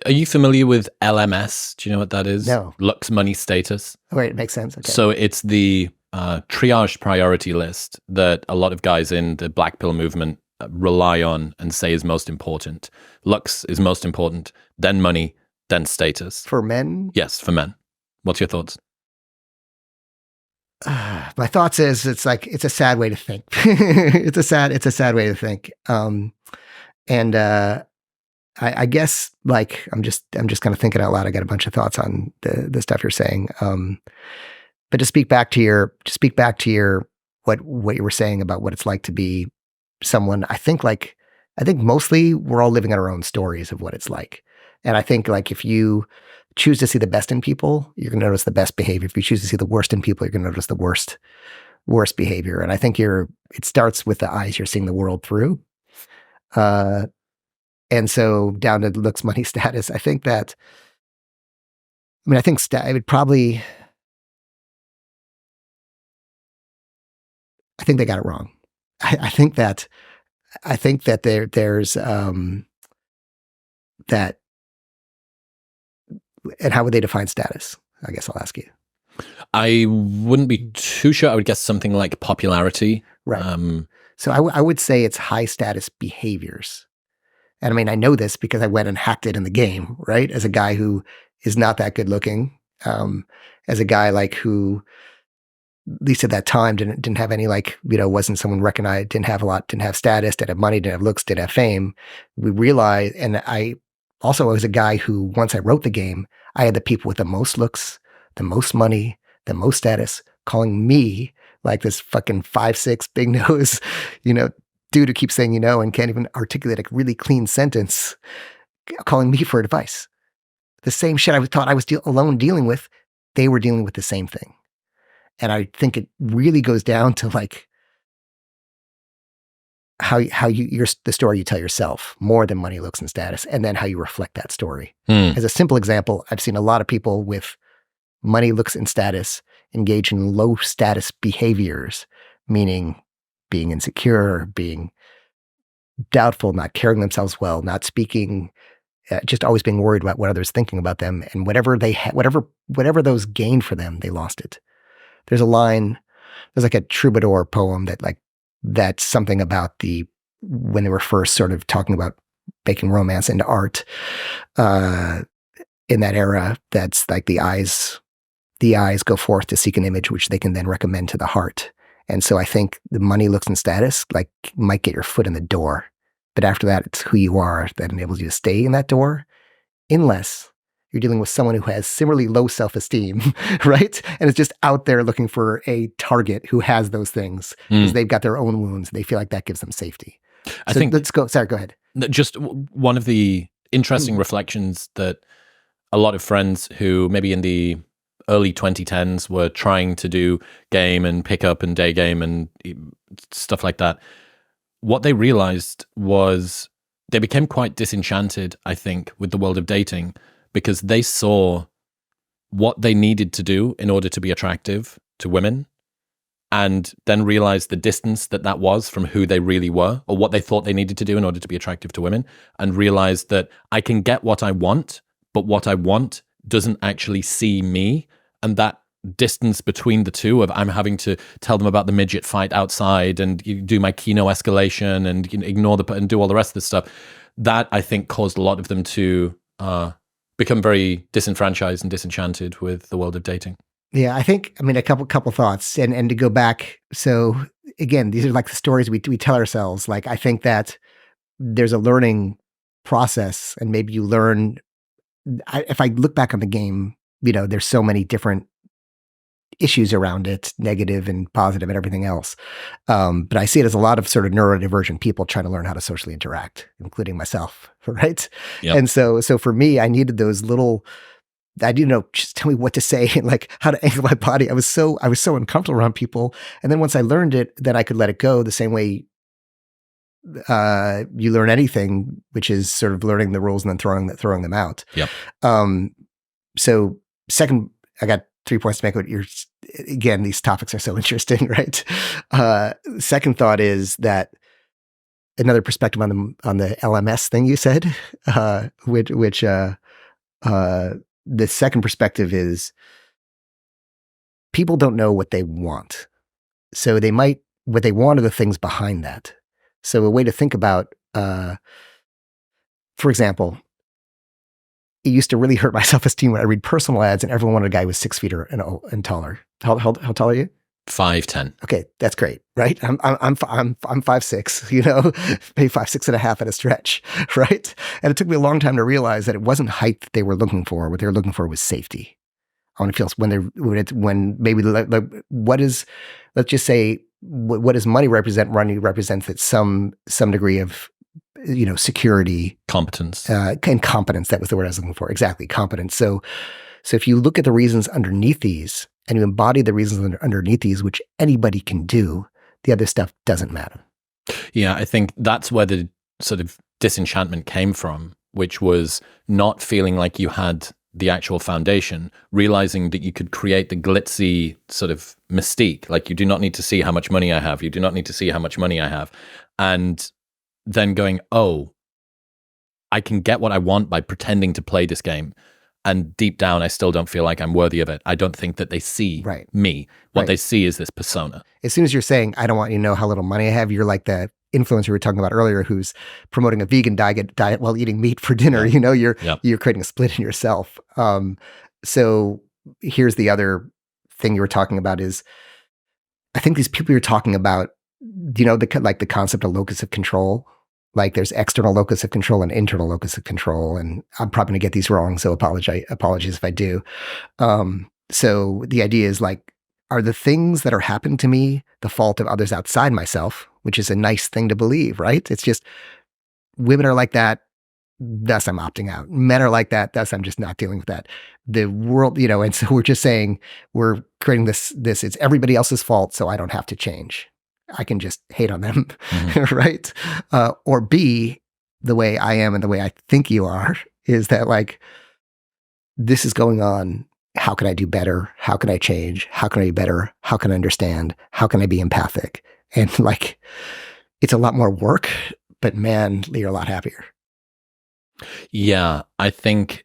Are you familiar with LMS? Do you know what that is? No. Looks, money, status. Oh, wait, it makes sense. Okay. So it's the triage priority list that a lot of guys in the black pill movement rely on and say is most important. Looks is most important, then money, then status. For men? Yes, for men. What's your thoughts? My thoughts is it's a sad way to think. It's a sad way to think. I guess like I'm just kind of thinking out loud. I got a bunch of thoughts on the stuff you're saying. But to speak back to your what you were saying about what it's like to be someone, I think mostly we're all living our own stories of what it's like. And I think like if you choose to see the best in people, you're going to notice the best behavior. If you choose to see the worst in people, you're going to notice the worst behavior. And I think it starts with the eyes you're seeing the world through. And so down to looks, money, status, I think that, I would probably, I think they got it wrong. I think that there's that, and how would they define status? I guess I'll ask you. I wouldn't be too sure. I would guess something like popularity. Right. So I would say it's high status behaviors. And I mean, I know this because I went and hacked it in the game, right? As a guy who is not that good looking, as a guy like who, at least at that time, didn't have any wasn't someone recognized, didn't have status, didn't have money, didn't have looks, didn't have fame. We realized, and I was a guy who, once I wrote the game, I had the people with the most looks, the most money, the most status, calling me like this fucking 5'6" big nose, dude who keeps saying, and can't even articulate a really clean sentence, calling me for advice. The same shit I thought I was alone dealing with, they were dealing with the same thing. And I think it really goes down to like how you're the story you tell yourself more than money, looks, and status, and then how you reflect that story. As a simple example, I've seen a lot of people with money, looks, and status engage in low status behaviors, meaning being insecure, being doubtful, not carrying themselves well, not speaking, just always being worried about what others thinking about them, and whatever those gained for them, they lost it. There's like a troubadour poem that's something about when they were first sort of talking about making romance into art in that era. That's like the eyes go forth to seek an image which they can then recommend to the heart. And so I think the money, looks, and status might get your foot in the door, but after that, it's who you are that enables you to stay in that door, unless you're dealing with someone who has similarly low self-esteem, right? And is just out there looking for a target who has those things because they've got their own wounds. They feel like that gives them safety. I think let's go. Sorry, go ahead. Just one of the interesting reflections that a lot of friends who maybe in the early 2010s were trying to do game and pickup and day game and stuff like that. What they realized was they became quite disenchanted, I think, with the world of dating because they saw what they needed to do in order to be attractive to women and then realized the distance that was from who they really were or what they thought they needed to do in order to be attractive to women, and realized that I can get what I want, but what I want doesn't actually see me. And that distance between the two of I'm having to tell them about the midget fight outside and do my Kino escalation and ignore and do all the rest of this stuff, that I think caused a lot of them to become very disenfranchised and disenchanted with the world of dating. Yeah, a couple thoughts and to go back. So again, these are like the stories we tell ourselves. Like, I think that there's a learning process, and maybe you learn. If I look back on the game, there's so many different issues around it, negative and positive and everything else. But I see it as a lot of sort of neurodivergent people trying to learn how to socially interact, including myself, right? Yep. And so for me, I needed those little, I didn't know, just tell me what to say and like how to angle my body. I was so uncomfortable around people. And then once I learned it, then I could let it go the same way you learn anything, which is sort of learning the rules and then throwing them out. Yep. So second, I got 3 points to make. Again, these topics are so interesting, right? Second thought is that another perspective on the LMS thing you said, which The second perspective is people don't know what they want. So what they want are the things behind that. So a way to think about, for example, it used to really hurt my self-esteem when I read personal ads and everyone wanted a guy who was 6 feet and taller. How tall are you? 5'10". Okay, that's great, right? I'm 5'6", maybe 5'6.5" at a stretch, right? And it took me a long time to realize that it wasn't height that they were looking for. What they were looking for was safety. I want to feel when maybe what is, let's just say, what does money represent? Money represents that some degree of security, competence, and competence. That was the word I was looking for. Exactly, competence. So if you look at the reasons underneath these and you embody the reasons underneath these, which anybody can do, the other stuff doesn't matter. Yeah, I think that's where the sort of disenchantment came from, which was not feeling like you had the actual foundation, realizing that you could create the glitzy sort of mystique. Like, you do not need to see how much money I have. You do not need to see how much money I have. And then going, oh, I can get what I want by pretending to play this game. And deep down, I still don't feel like I'm worthy of it. I don't think that they see me. What they see is this persona. As soon as you're saying, I don't want you to know how little money I have, you're like the influencer we were talking about earlier who's promoting a vegan diet while eating meat for dinner. You're creating a split in yourself. So here's the other thing you were talking about is, I think these people you're talking about, the concept of locus of control. Like, there's external locus of control and internal locus of control. And I'm probably going to get these wrong, so apologies if I do. So the idea is, like, are the things that are happening to me the fault of others outside myself, which is a nice thing to believe, right? It's just women are like that, thus I'm opting out. Men are like that, thus I'm just not dealing with that. The world, and so we're just saying, we're creating this, it's everybody else's fault, so I don't have to change. I can just hate on them, right? Or B, the way I am and the way I think you are is that, like, this is going on. How can I do better? How can I change? How can I be better? How can I understand? How can I be empathic? And, like, it's a lot more work, but man, you're a lot happier. Yeah, I think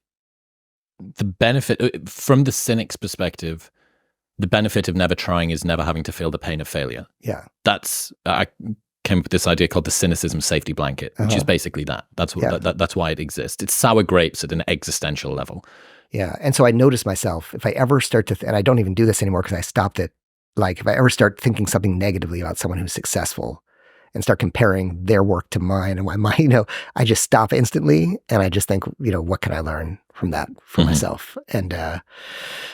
the benefit from the cynic's perspective, the benefit of never trying is never having to feel the pain of failure. Yeah. I came up with this idea called the cynicism safety blanket, which is basically that. That's why it exists. It's sour grapes at an existential level. Yeah. And so I notice myself, if I ever start to, and I don't even do this anymore because I stopped it. Like, if I ever start thinking something negatively about someone who's successful and start comparing their work to mine and why mine, I just stop instantly. And I just think, what can I learn from that for myself? And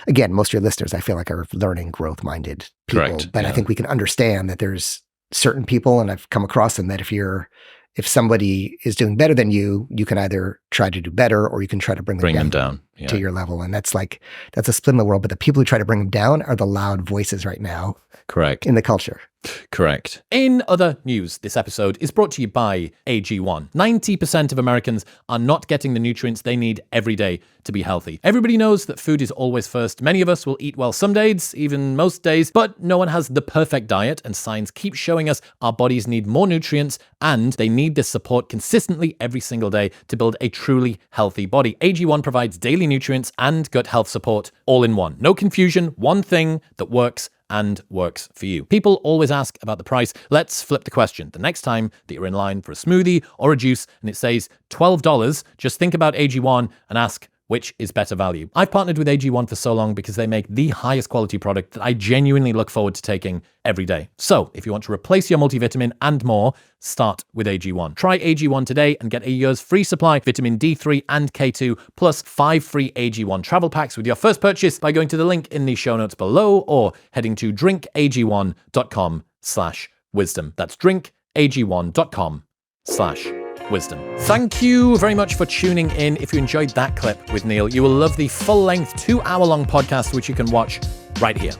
again, most of your listeners, I feel like, are learning, growth-minded people. Correct. But I think we can understand that there's certain people, and I've come across them, that if somebody is doing better than you, you can either try to do better or you can try to bring them down to your level. And that's a split in the world. But the people who try to bring them down are the loud voices right now. Correct. In the culture. Correct. In other news, this episode is brought to you by AG1. 90% of Americans are not getting the nutrients they need every day to be healthy. Everybody knows that food is always first. Many of us will eat well some days, even most days, but no one has the perfect diet, and science keeps showing us our bodies need more nutrients and they need this support consistently every single day to build a truly healthy body. AG1 provides daily nutrients and gut health support all in one. No confusion, one thing that works and works for you. People always ask about the price. Let's flip the question. The next time that you're in line for a smoothie or a juice and it says $12, just think about AG1 and ask, which is better value? I've partnered with AG1 for so long because they make the highest quality product that I genuinely look forward to taking every day. So if you want to replace your multivitamin and more, start with AG1. Try AG1 today and get a year's free supply, vitamin D3 and K2, plus 5 free AG1 travel packs with your first purchase by going to the link in the show notes below or heading to drinkag1.com/wisdom. That's drinkag1.com/wisdom. Thank you very much for tuning in. If you enjoyed that clip with Neil, you will love the full-length 2-hour-long podcast, which you can watch right here.